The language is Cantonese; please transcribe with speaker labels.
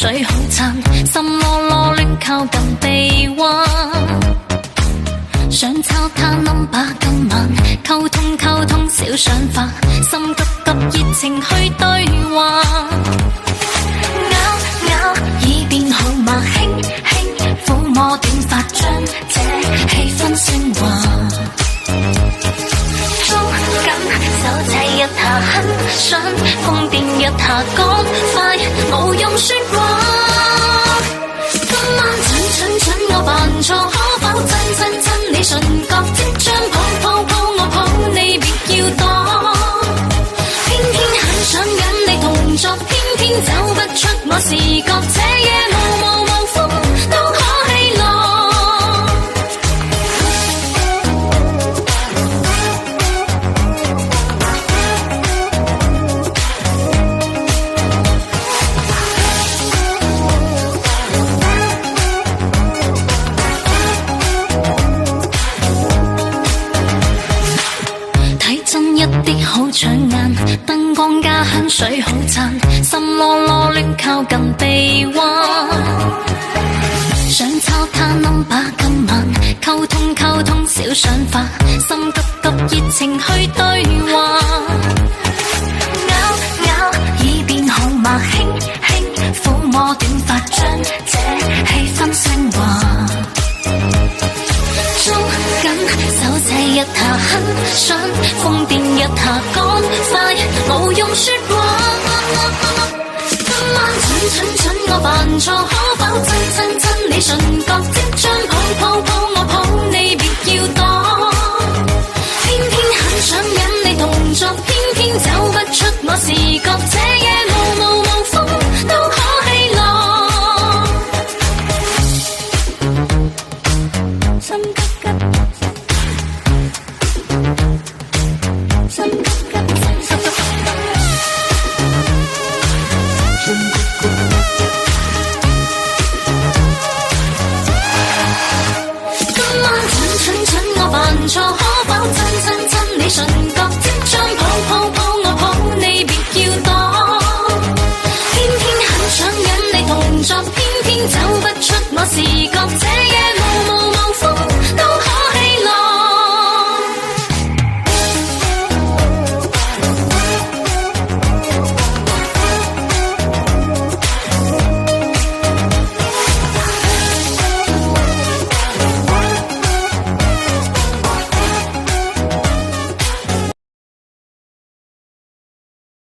Speaker 1: 水好襯，心囉囉亂靠近臂彎。想抄他 number 今晚，溝通小想法，心急熱情去對話。咬耳邊號碼，輕撫摸短髮，將這氣氛昇華。捉緊手仔一下，很想瘋癲一下，趕快無用說話。今晚蠢我扮錯，可否真你唇角即將抱我抱你別要躲。偏很想跟你同坐，偏走不出我視覺，這夜無風都可起落。一啲好搶眼，燈光加香水好襯，心囉囉亂靠近臂彎。想抄他 number 今晚，溝通小想法，心急熱情去對話。咬耳邊號碼，輕撫摸短髮，將這氣氛昇華。捉緊手仔一下，很想瘋癲一下，趕快無用說話。今晚蠢我扮錯，可否真你唇角即將抱